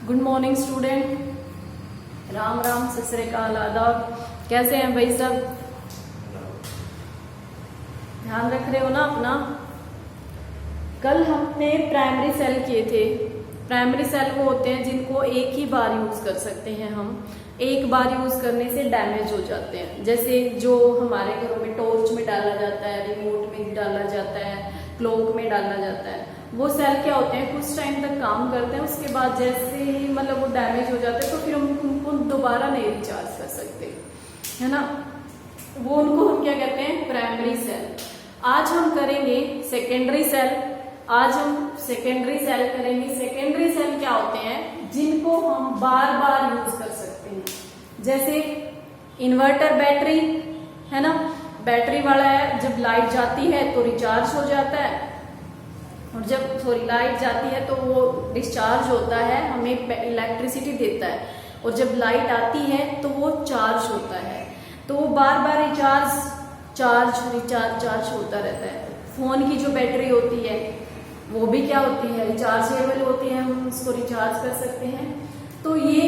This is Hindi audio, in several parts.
Good morning student, Ram Ram, सत श्री अकाल, आदाब। कैसे हैं भाई सब? ध्यान रख रहे हो ना अपना? कल हमने प्राइमरी सेल किए थे। प्राइमरी सेल वो होते हैं जिनको एक ही बार यूज कर सकते हैं हम। एक बार यूज करने से डैमेज हो जाते हैं। जैसे जो हमारे घरों में टॉर्च में डाला जाता है, रिमोट में डाला जाता है, क्लॉक में डाला जाता है, वो सेल क्या होते हैं, कुछ टाइम तक काम करते हैं, उसके बाद जैसे ही मतलब वो डैमेज हो जाते हैं तो फिर हम उनको दोबारा नहीं रिचार्ज कर सकते, है ना। वो उनको हम क्या कहते हैं, प्राइमरी सेल। आज हम करेंगे सेकेंडरी सेल। आज हम सेकेंडरी सेल करेंगे। सेकेंडरी सेल क्या होते हैं, जिनको हम बार बार यूज कर सकते हैं। जैसे इन्वर्टर बैटरी, है ना, बैटरी वाला है, जब लाइट जाती है तो रिचार्ज हो जाता है, और जब लाइट जाती है तो वो डिस्चार्ज होता है, हमें इलेक्ट्रिसिटी देता है, और जब लाइट आती है तो वो चार्ज होता है। तो वो बार बार चार्ज होता रहता है। फोन की जो बैटरी होती है वो भी क्या होती है, रिचार्जेबल होती है, हम उसको रिचार्ज कर सकते हैं। तो ये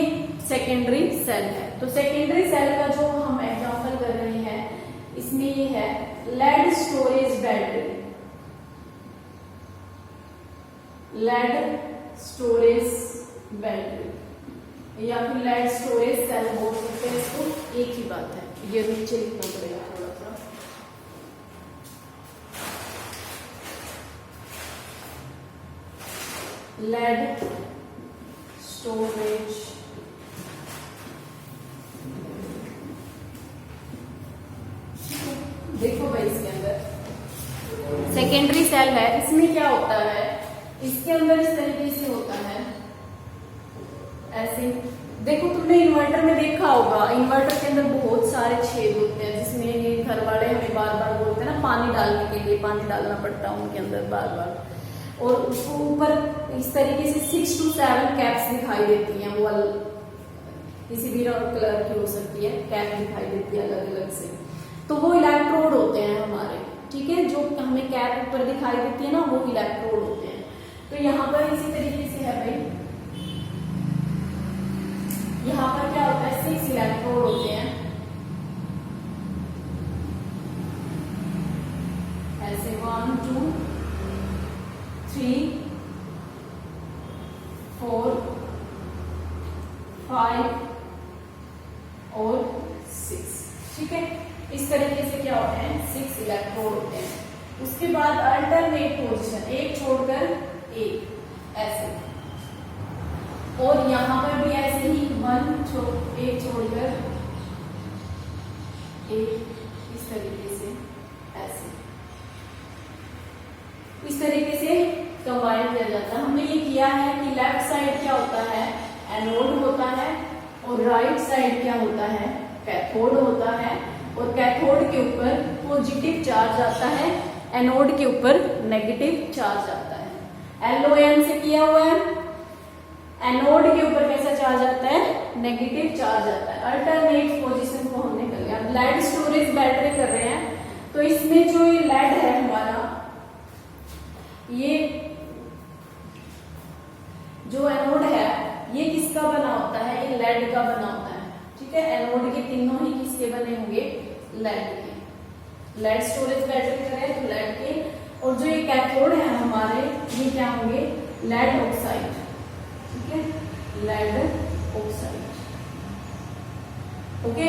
सेकेंडरी सेल है। तो सेकेंडरी सेल का जो हम एग्जांपल कर रहे हैं, इसमें ये है lead storage battery, lead storage battery, या फिर लेड स्टोरेज सेल बोल सकते हैं इसको, एक ही बात है। ये नीचे लिखना पड़ेगा थोड़ा सा। लेड स्टोरेज देखो भाई, इसके अंदर सेकेंडरी सेल है। इसमें क्या होता है, इसके अंदर इस तरीके से होता है, ऐसे। देखो तुमने इन्वर्टर में देखा होगा, इन्वर्टर के अंदर बहुत सारे छेद होते हैं, जिसमें ये घर वाले हमें बार बार बोलते हैं ना, पानी डालने के लिए पानी डालना पड़ता है उनके अंदर बार बार। और उसको ऊपर इस तरीके से 6 to 7 कैप्स दिखाई देती हैं। वो किसी भी कलर की हो सकती है, कैप दिखाई देती है अलग अलग से। तो वो इलेक्ट्रोड होते हैं हमारे, ठीक है। जो हमें कैप ऊपर दिखाई देती है ना, वो इलेक्ट्रोड होते हैं। तो यहाँ पर इसी तरीके से है भाई, यहाँ पर क्या होता है, 6 इलेक्ट्रोड होते हैं, ऐसे 1 2 3 4 5 और 6, ठीक है। इस तरीके से क्या होते हैं, 6 इलेक्ट्रोड होते हैं। उसके बाद अल्टरनेट पोजीशन, एक छोड़कर एक, ऐसे। और यहां पर भी ऐसे ही एक छोड़कर एक, इस तरीके से, ऐसे। इस तरीके से कंबाइन किया जाता है। हमने ये किया है कि लेफ्ट साइड क्या होता है, एनोड होता है, और राइट साइड क्या होता है, कैथोड होता है। और कैथोड के ऊपर पॉजिटिव चार्ज आता है, एनोड के ऊपर नेगेटिव चार्ज आता है। LON से किया हुआ है। एनोड के ऊपर कैसा चार्ज आता है, नेगेटिव चार्ज आता है। अल्टरनेट पोजीशन को हमने कर लिया। लेड स्टोरेज बैटरी कर रहे हैं, तो इसमें जो ये लेड है हमारा, ये जो एनोड है ये किसका बना होता है, ये लेड का बना होता है, ठीक है। एनोड के तीनों ही किसके बने होंगे, लेड के। लेड स्टोरेज बैटरी करें तो लेड के। और जो ये कैथोड है हमारे, ये क्या होंगे, लेड ऑक्साइड, ठीक है, lead oxide, okay.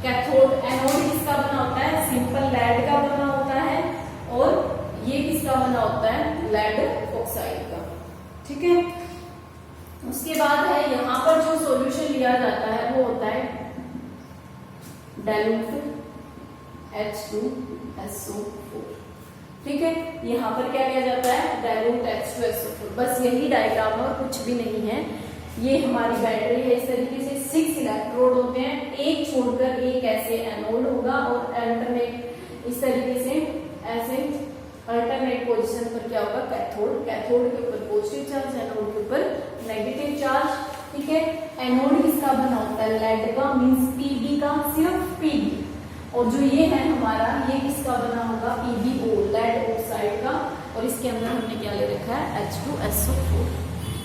Cathode, anode किसका बना होता है, सिंपल लेड का बना होता है, और ये किसका बना होता है, लेड ऑक्साइड का, ठीक है। उसके बाद है यहाँ पर जो सॉल्यूशन लिया जाता है वो होता है डाइल्यूट H2SO4, ठीक है। यहाँ पर क्या किया जाता है, डाइल्यूट H2SO4। बस यही डायग्राम है और कुछ भी नहीं है। ये हमारी बैटरी है। इस तरीके से 6 इलेक्ट्रोड होते हैं, एक छोड़कर एक ऐसे एनोड होगा, और अल्टरनेट इस तरीके से ऐसे अल्टरनेट पोजीशन पर क्या होगा, कैथोड। कैथोड के ऊपर पॉजिटिव चार्ज, एनोड के ऊपर नेगेटिव चार्ज, ठीक है। एनोड किसका बना होता है, लेड का, मींस Pb का, सिर्फ Pb। और जो ये है हमारा, ये किसका बना होगा, PbO, लेड ऑक्साइड का। और इसके अंदर हमने क्या ले रखा है, H2SO4,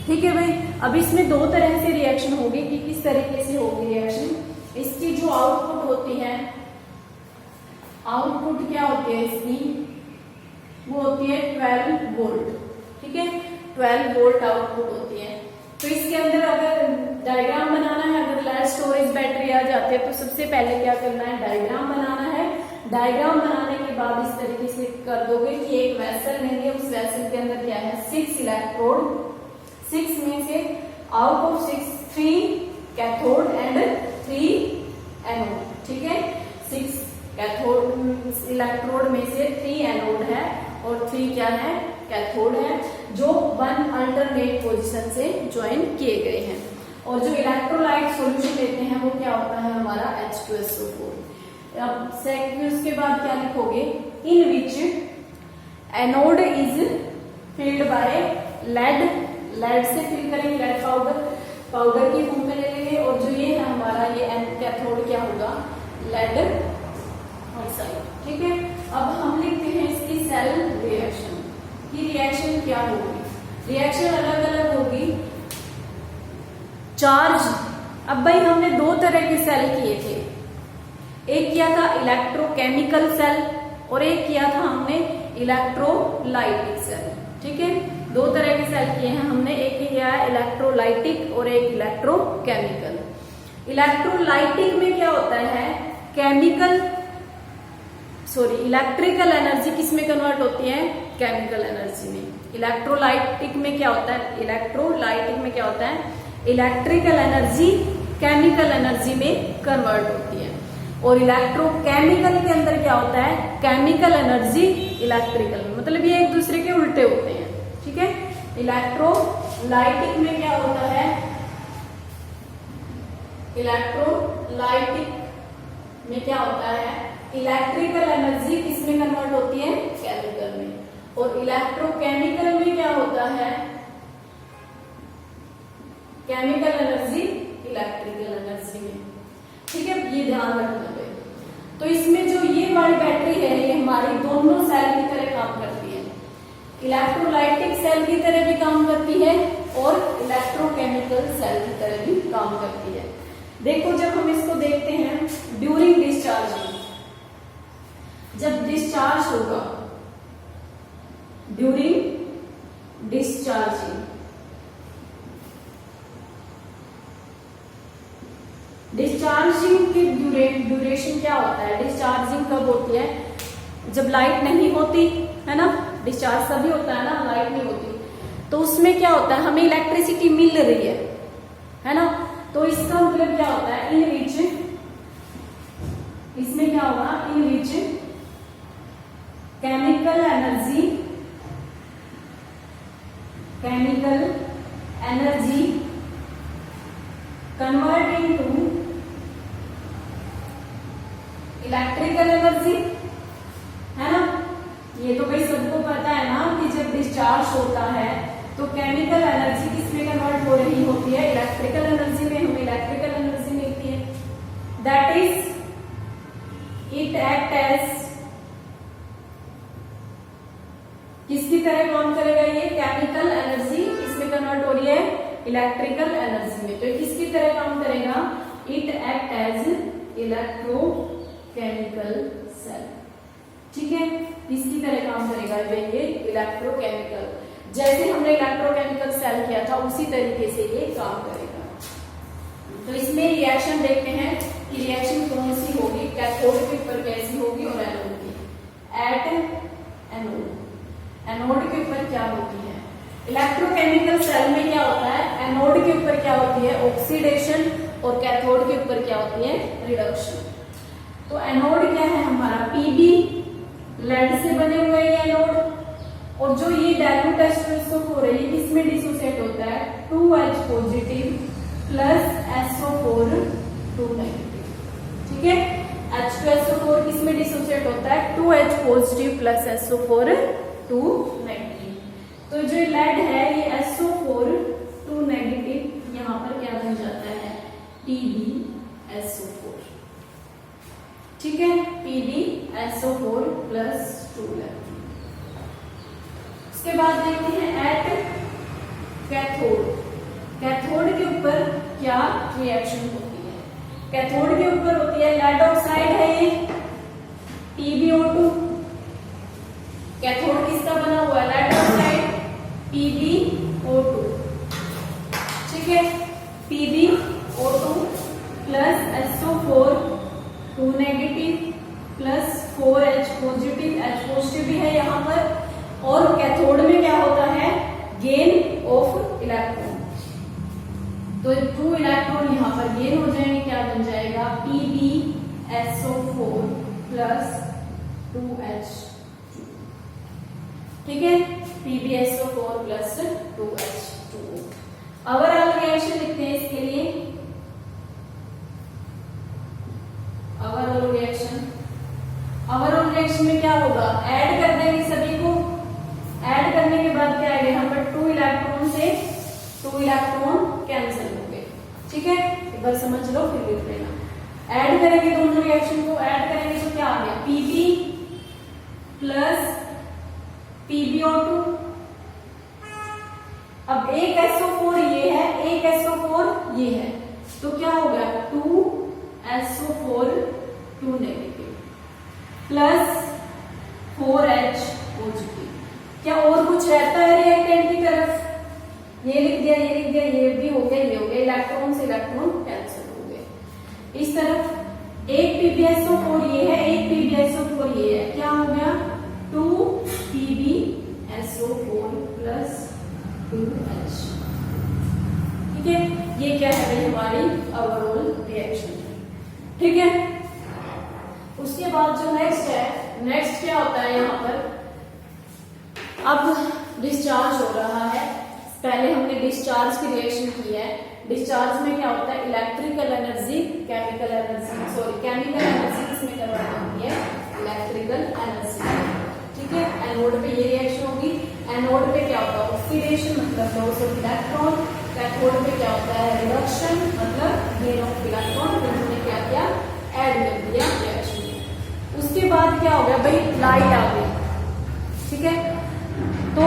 ठीक है भाई। अब इसमें दो तरह से रिएक्शन होगी कि किस तरीके से होगी रिएक्शन। इसकी जो आउटपुट होती है, आउटपुट क्या होती है इसकी, वो होती है 12 वोल्ट। ठीक है, 12 वोल्ट आउटपुट होती है। तो इसके अंदर अगर डायग्राम बनाना है, अगर लेड स्टोरेज बैटरी आ जाती है तो सबसे पहले क्या करना है, डायग्राम बनाना है। डायग्राम बनाने के बाद इस तरीके से कर दोगे कि एक वेसल लेंगे, उस वेसल के अंदर क्या है 6 इलेक्ट्रोड, 6 में से out of 6 3 cathode and 3 anode. ठीक है, 6 कैथोड इलेक्ट्रोड में से 3 एनोड है और 3 क्या है, कैथोड है, जो 1 अल्टरनेट पोजीशन से ज्वाइन किए गए हैं। और जो इलेक्ट्रोलाइट सॉल्यूशन लेते हैं वो क्या होता है हमारा H2SO4। अब उसके बाद क्या लिखोगे, in which anode is filled by lead, lead से फिल करेंगे, लेड पाउडर की फॉर्म में ले लेंगे। और जो ये है हमारा ये कैथोड क्या होगा, लेड ऑक्साइड। ठीक है, अब हम लिखते हैं इसकी सेल रिएक्शन की रिएक्शन क्या होगी। रिएक्शन अलग अलग होगी। चार्ज, अब भाई हमने दो तरह के सेल किए थे, एक किया था इलेक्ट्रोकेमिकल सेल और एक किया था हमने इलेक्ट्रोलाइटिक सेल। ठीक है, दो तरह के सेल किए हैं हमने, एक किया है इलेक्ट्रोलाइटिक और एक इलेक्ट्रोकेमिकल। इलेक्ट्रोलाइटिक में क्या होता है, इलेक्ट्रिकल एनर्जी किस में कन्वर्ट होती है, केमिकल एनर्जी में। इलेक्ट्रोलाइटिक में क्या होता है, इलेक्ट्रोलाइटिक में क्या होता है, इलेक्ट्रिकल एनर्जी केमिकल एनर्जी में कन्वर्ट होती है। और इलेक्ट्रोकेमिकल के अंदर क्या होता है, केमिकल एनर्जी इलेक्ट्रिकल में, मतलब ये एक दूसरे के उल्टे होते हैं। ठीक है, इलेक्ट्रोलाइटिक में क्या होता है, इलेक्ट्रोलाइटिक में क्या होता है, इलेक्ट्रिकल एनर्जी किसमें कन्वर्ट होती है, केमिकल में। और इलेक्ट्रोकेमिकल में क्या होता है, केमिकल एनर्जी इलेक्ट्रिकल एनर्जी में। ठीक है, ये ध्यान रखना है। तो इसमें जो ये वाली बैटरी है ये हमारी दोनों सेल की तरह काम करती है, इलेक्ट्रोलाइटिक सेल की तरह भी काम करती है और इलेक्ट्रोकेमिकल सेल की तरह भी काम करती है। देखो जब हम इसको देखते हैं ड्यूरिंग डिस्चार्जिंग, जब डिस्चार्ज होगा, ड्यूरिंग डिस्चार्जिंग, डिस्चार्जिंग की ड्यूरेशन क्या होता है, डिस्चार्जिंग कब होती है, जब लाइट नहीं होती है ना, डिस्चार्ज तभी होता है ना, लाइट नहीं होती। तो उसमें क्या होता है, हमें इलेक्ट्रिसिटी मिल रही है ना, तो इसका मतलब क्या होता है, इन विच, इसमें क्या होगा, in which chemical energy converting to electrical energy, है ना। ये तो भाई सबको पता है ना कि जब डिस्चार्ज होता है तो केमिकल एनर्जी किसमें कन्वर्ट हो रही होती है, इलेक्ट्रिकल एनर्जी में, हमें इलेक्ट्रिकल एनर्जी मिलती है। That is it act as, किसकी तरह काम करेगा, ये केमिकल एनर्जी इसमें कन्वर्ट हो रही है इलेक्ट्रिकल एनर्जी में, तो किसकी तरह काम करेगा, it act as electrochemical cell. ठीक है, इसकी तरह काम करेगा ये इलेक्ट्रोकेमिकल, जैसे हमने इलेक्ट्रोकेमिकल सेल किया था उसी तरीके से ये काम करेगा। तो इसमें रिएक्शन देखते हैं कि रिएक्शन कौन सी होगी, कैथोड के ऊपर कैसी होगी और एनोड की। एट एनोड, एनोड के ऊपर क्या होती है, इलेक्ट्रोकेमिकल सेल में क्या होता है, एनोड के ऊपर क्या होती है, ऑक्सीडेशन, और कैथोड के ऊपर क्या होती है, रिडक्शन। तो एनोड क्या है हमारा, पीबी, लेड से बने हुए ये एनोड, और जो ये डायल्यूट H2SO4 हो रही है किसमें डिसोसिएट होता है, 2H positive plus SO4 2 negative. ठीक है, H2SO4 किसमें डिसोसिएट होता है, 2H positive plus SO4 2 negative. तो जो लेड है ये SO4 2 नेगेटिव, यहाँ पर क्या बन जाता है, PbSO4। ठीक है, PbSO4 प्लस 2 लेड। उसके बाद देखते हैं एट कैथोड, क्या रिएक्शन होती है। कैथोड के ऊपर होती है लेड ऑक्साइड है ये PbO2। कैथोड किसका बना हुआ है? Lead oxide PbO2। ठीक है, PbO2 plus SO4 2 negative plus 4H positive, H positive भी है यहाँ पर। और कैथोड में क्या होता है? Gain of electron. तो 2 इलेक्ट्रॉन यहाँ पर गेन हो जाएंगे, क्या बन जाएगा? PbSO4 plus 2H2। ठीक है, PbSO4 plus 2H2। Overall reaction लिखते हैं इसके लिए। ओवरऑल रिएक्शन में क्या होगा? ऐड कर देंगे सभी को। ऐड करने के बाद क्या आएगा? यहाँ पर 2 इलेक्ट्रॉन से 2 इलेक्ट्रॉन कैंसिल हो गए। ठीक है, एक बार समझ लो फिर लिख लेना। ऐड करेंगे दोनों रिएक्शन को, ऐड करेंगे तो क्या आ गया? Pb plus PbO2। अब एक SO4 ये है, एक SO4 ये है, तो क्या हो गया? 2SO4 2 negative plus 4H positive. क्या और कुछ रहता है रिएक्टेंट की तरफ? ये लिख दिया, ये लिख दिया, ये भी हो गया, ये हो गया। इलेक्ट्रॉन से इलेक्ट्रॉन कैंसिल हो गए। इस तरफ एक PbSO4 ये है, एक PbSO4 ये है, क्या हो गया? 2 PbSO4 प्लस 2H। ठीक है, ये क्या है भाई? हमारी ओवरऑल रिएक्शन। ठीक है, उसके बाद जो नेक्स्ट है, नेक्स्ट क्या होता है यहाँ पर? अब डिस्चार्ज हो रहा है। पहले हमने डिस्चार्ज की रिएक्शन की है। डिस्चार्ज में क्या होता है? इलेक्ट्रिकल एनर्जी केमिकल एनर्जी किसमें कन्वर्ट होती है? Electrical energy. ठीक है, एनोड पे ये रिएक्शन होगी। एनोड पे क्या होता है? ऑक्सीडेशन मतलब लॉस ऑफ इलेक्ट्रॉन। कैथोड पे क्या होता है? रिडक्शन मतलब गेन ऑफ इलेक्ट्रॉन। उन्होंने क्या किया? ऐड कर दिया रिएक्शन में। उसके बाद क्या हो गया भाई? लाइट आ गई। ठीक है, तो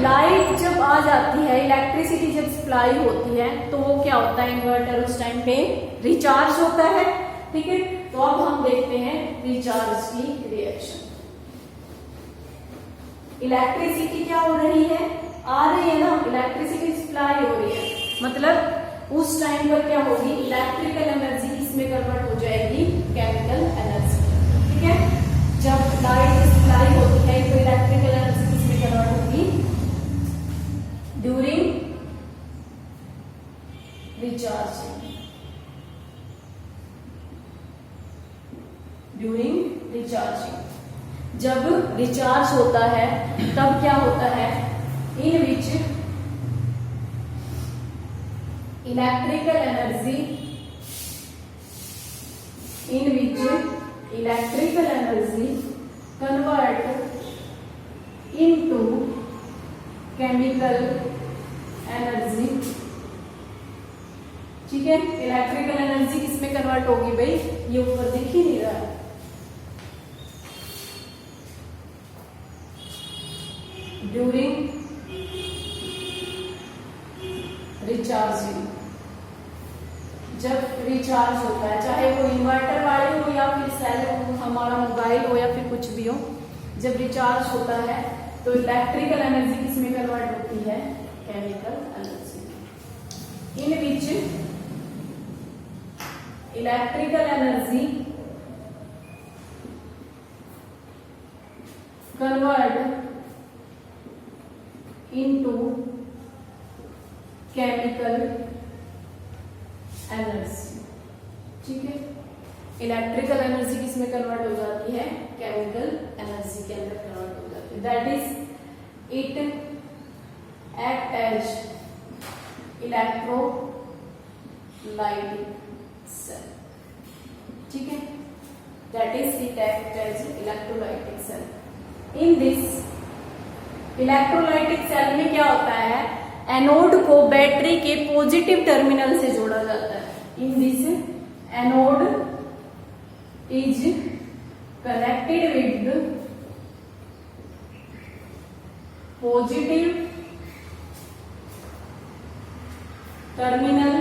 लाइट जब आ जाती है, इलेक्ट्रिसिटी जब सप्लाई होती है, तो वो क्या होता है? इन्वर्टर उस टाइम पे रिचार्ज होता है। ठीक है, तो अब हम देखते हैं रिचार्ज की रिएक्शन। इलेक्ट्रिसिटी क्या हो रही है? आ रही है ना, इलेक्ट्रिसिटी सप्लाई हो रही है, मतलब उस टाइम पर क्या होगी? इलेक्ट्रिकल एनर्जी इसमें कन्वर्ट हो जाएगी केमिकल एनर्जी। ठीक है, जब लाइट सप्लाई होती है तो इलेक्ट्रिकल एनर्जी किसमें कन्वर्ट होगी? During recharging. ड्यूरिंग रिचार्जिंग जब रिचार्ज होता है तब क्या होता है? In which electrical energy convert into chemical energy. ठीक है, इलेक्ट्रिकल एनर्जी किसमें कन्वर्ट होगी भाई? ये ऊपर दिख ही नहीं रहा है। ड्यूरिंग रिचार्जिंग, जब रिचार्ज होता है, चाहे वो इन्वर्टर वाले हो या फिर सेल हो, हमारा मोबाइल हो या फिर कुछ भी हो, जब रिचार्ज होता है तो इलेक्ट्रिकल एनर्जी किसमें कन्वर्ट होती है? Chemical energy. In which electrical energy convert into chemical energy. ठीक है, इलेक्ट्रिकल एनर्जी किसमें कन्वर्ट हो जाती है? केमिकल एनर्जी के अंदर कन्वर्ट हो जाती है। That is it act as electrolytic cell. ठीक है, that is it act as electrolytic cell. In this electrolytic cell में क्या होता है? एनोड को बैटरी के पॉजिटिव टर्मिनल से जोड़ा जाता है। In this anode is connected with positive terminal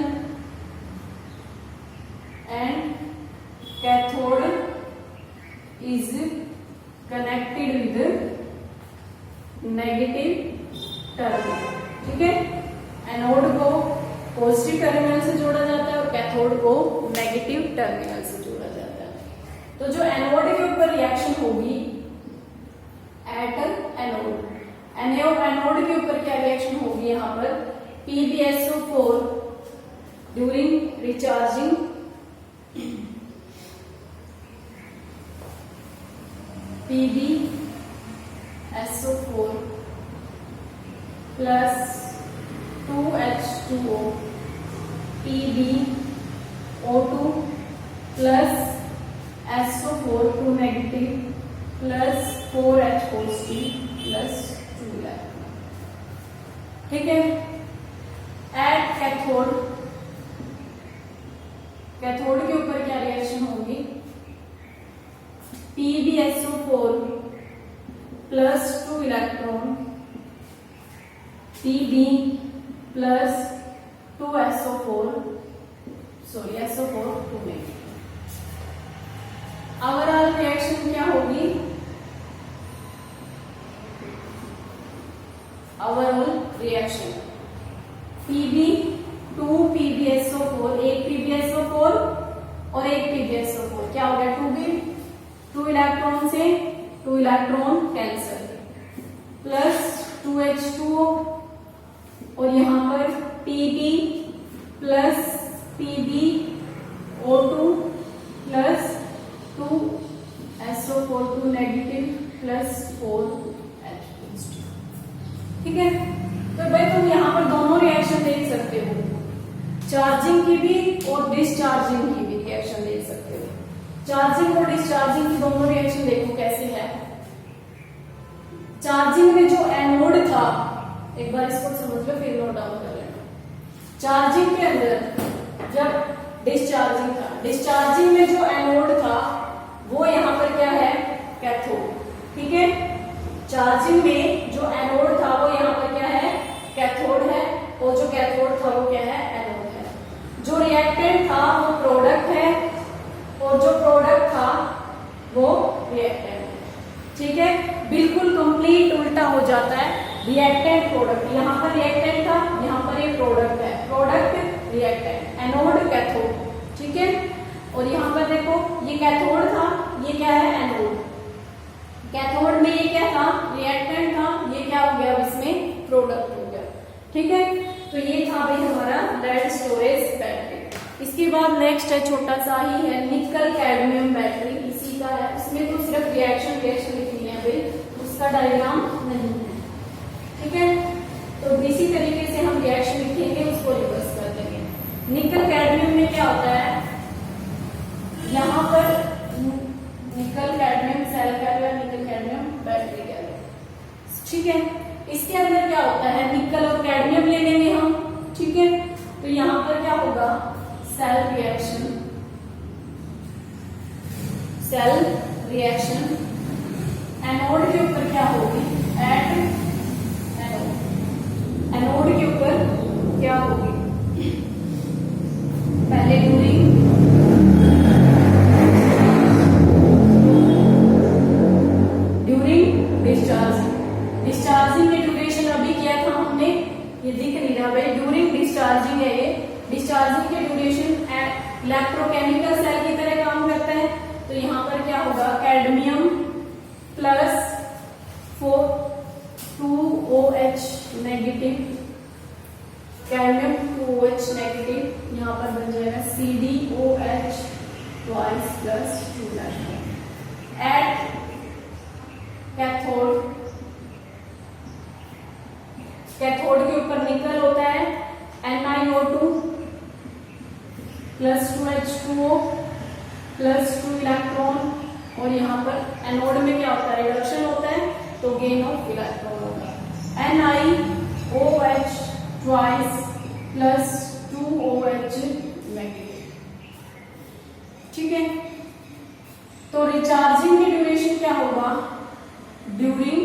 connected with negative terminal. ठीक है, एनोड को पॉजिटिव टर्मिनल से जोड़ा जाता है और कैथोड को नेगेटिव टर्मिनल से जोड़ा जाता है। तो जो एनोड के ऊपर रिएक्शन होगी एट एनोड के ऊपर क्या रिएक्शन होगी, यहाँ पर PbSO4 during recharging PbSO4 plus 2H2O PbO2 plus SO4 2 negative plus 4H positive plus 2 electron. ठीक है, एट कैथोड के ऊपर क्या रिएक्शन होगी, PbSO4 plus 2 electron Pb plus 2SO4 SO4 2 negative. Overall reaction क्या होगी, ओवरऑल रिएक्शन Pb 2 PbSO4 एक PbSO4 और एक PbSO4 क्या हो गया 2 इलेक्ट्रॉन से 2 इलेक्ट्रॉन कैंसिल प्लस 2H2O और यहाँ पर Pb plus PbO2 plus 2SO4 2 negative plus 4H positive. ठीक है, तो भाई तुम यहाँ पर दोनों रिएक्शन देख सकते हो, चार्जिंग की भी और डिस्चार्जिंग की भी रिएक्शन देख सकते हो। चार्जिंग और डिस्चार्जिंग की दोनों रिएक्शन देखो कैसे है। चार्जिंग में जो एनोड था, एक बार इसको समझ लो फिर नोट डाउन कर लेना। चार्जिंग के अंदर जब डिस्चार्जिंग था, डिस्चार्जिंग में जो एनोड था वो यहाँ पर क्या है कैथोड। ठीक है, चार्जिंग में जो एनोड था वो यहाँ पर क्या है कैथोड है और जो कैथोड था वो क्या है एनोड है। जो रिएक्टेंट था वो प्रोडक्ट है और जो प्रोडक्ट था वो रिएक्टेंट है। ठीक है, बिल्कुल कंप्लीट उल्टा हो जाता है, रिएक्टेंट प्रोडक्ट। यहाँ पर रिएक्टेंट था, यहाँ पर ये प्रोडक्ट है, प्रोडक्ट रिएक्टेंट, एनोड कैथोड। ठीक है, और यहाँ पर देखो ये कैथोड था, ये क्या है एनोड। कैथोड में ये क्या था रिएक्टेंट था, ये क्या हो गया इसमें प्रोडक्ट हो गया। ठीक है, तो ये था भाई हमारा लेड स्टोरेज बैटरी। इसके बाद नेक्स्ट है छोटा सा ही है निकल कैडमियम बैटरी, इसी का है। इसमें तो सिर्फ रिएक्शन लिखनी है भाई, उसका डायग्राम नहीं है। ठीक है, तो इसी तरीके से हम रिएक्शन लिखेंगे, उसको रिवर्स कर देंगे। निकल कैडमियम में क्या होता है, यहाँ पर निकल कैडमियम सेल कह लो, निकल कैडमियम बैटरी कह लो। ठीक है, इसके अंदर क्या होता है निकल और कैडमियम ले लेंगे हम। ठीक है, तो यहाँ पर क्या होगा सेल रिएक्शन एनोड के ऊपर क्या होगी एट एनोड के ऊपर क्या होगी पहले ड्यूरिंग डिस्चार्जिंग की ड्यूरेशन अभी किया था हमने, ये दिख नहीं रहा भाई, ड्यूरिंग डिस्चार्जिंग है ये। डिस्चार्जिंग के ड्यूरेशन इलेक्ट्रोकेमिकल सेल की तरह काम करता है। तो यहाँ पर क्या होगा cadmium plus 2OH negative, cadmium 2OH negative, यहाँ पर बन जाएगा CdOH twice plus 2 at cathode. Cathode के ऊपर निकल होता है NiO2 plus 2H2O plus 2 electron, और यहाँ पर एनोड में क्या होता है रिडक्शन होता है तो गेन ऑफ इलेक्ट्रॉन होगा NiOH twice plus 2OH negative. ठीक है, तो रिचार्जिंग की ड्यूरेशन क्या होगा ड्यूरिंग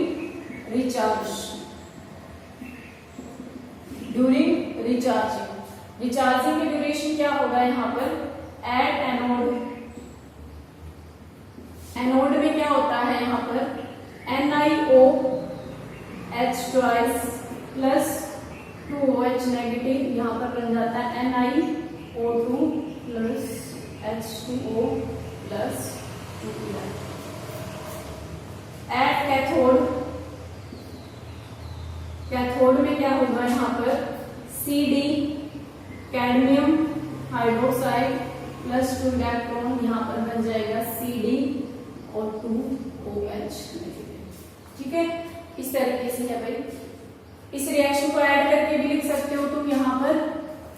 रिचार्जिंग की ड्यूरेशन क्या होगा यहाँ पर एट एनोड एनोड में क्या होता है यहाँ पर NiOH twice plus 2OH negative, यहाँ पर बन जाता है NiO2 plus H2O plus 2Pr। At cathode, cathode में क्या होगा यहाँ पर Cd cadmium hydroxide plus 2 electron, यहाँ पर बन जाएगा Cd और 2OH नेगेटिव। ठीक है, इस तरीके से है भाई। इस रिएक्शन को ऐड करके भी लिख सकते हो तुम यहाँ पर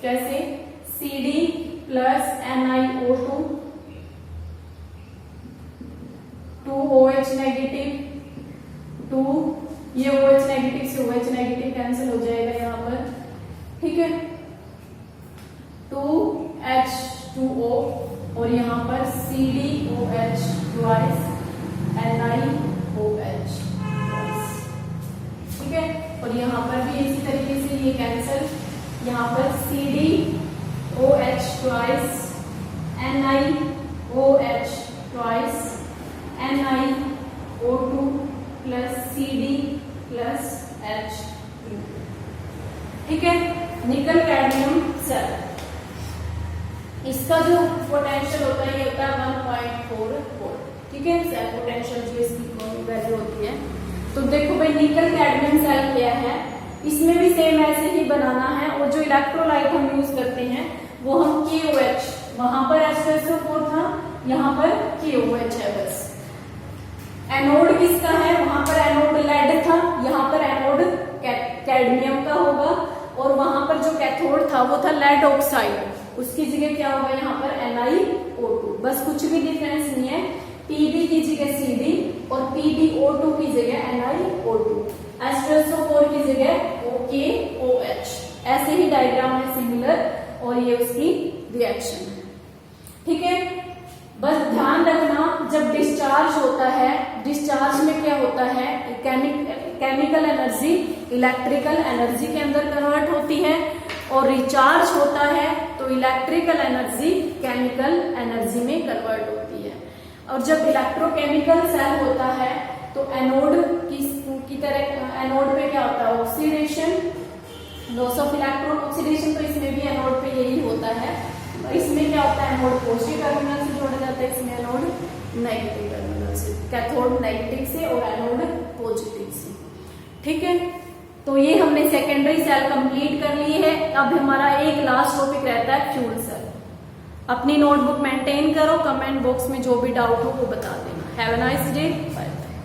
कैसे Cd plus NiO2 2OH negative 2, ये OH नेगेटिव से OH नेगेटिव कैंसिल हो जाएगा यहाँ पर। ठीक है, 2H2O और यहाँ पर CdOH ट्वाइस NiOH ट्वाइस। ठीक है, और यहाँ पर भी इसी तरीके से ये कैंसिल, यहाँ पर CdOH twice NiOH twice NiO2 plus Cd plus H2। ठीक है, निकल कैडमियम सेल, इसका जो पोटेंशियल होता है ये होता है 1.4 वोल्ट। ठीक है, सेल पोटेंशियल जो इसकी वैल्यू होती है। तो देखो भाई निकल कैडमियम सेल क्या है, इसमें भी सेम ऐसे ही बनाना है, और जो इलेक्ट्रोलाइट हम यूज करते हैं वो हम KOH, वहां पर H2SO4 था, यहाँ पर KOH है बस। एनोड किसका है, वहां पर एनोड लेड था, यहाँ पर एनोड कैडमियम का होगा, और वहां पर जो कैथोड था वो था लेड ऑक्साइड, उसकी जगह क्या होगा यहाँ पर NiO2। बस कुछ भी डिफरेंस नहीं है, Pb की जगह Cd और PbO2 की जगह NiO2, H2SO4 की जगह OKOH। ऐसे ही डायग्राम है सिमिलर, और ये उसकी रिएक्शन है। ठीक है, बस ध्यान रखना जब डिस्चार्ज होता है, डिस्चार्ज में क्या होता है, केमिकल एनर्जी इलेक्ट्रिकल एनर्जी के अंदर कन्वर्ट होती है, और रिचार्ज होता है तो इलेक्ट्रिकल एनर्जी केमिकल एनर्जी में कन्वर्ट होती है। और जब इलेक्ट्रोकेमिकल सेल होता है तो एनोड की तरह एनोड पे क्या होता है, oxidation, loss of electron oxidation, तो इसमें भी एनोड पे यही होता है। इसमें क्या होता है, एनोड पॉजिटिव टर्मिनल से जोड़ा जाता है, इसमें एनोड नेगेटिव टर्मिनल से, कैथोड नेगेटिव से और एनोड पॉजिटिव से। ठीक है, तो ये हमने सेकेंडरी सेल कंप्लीट कर ली है। अब हमारा एक लास्ट टॉपिक रहता है फ्यूल सेल। अपनी नोटबुक मेंटेन करो, कमेंट बॉक्स में जो भी डाउट हो वो बता देना। Have a nice day, bye bye.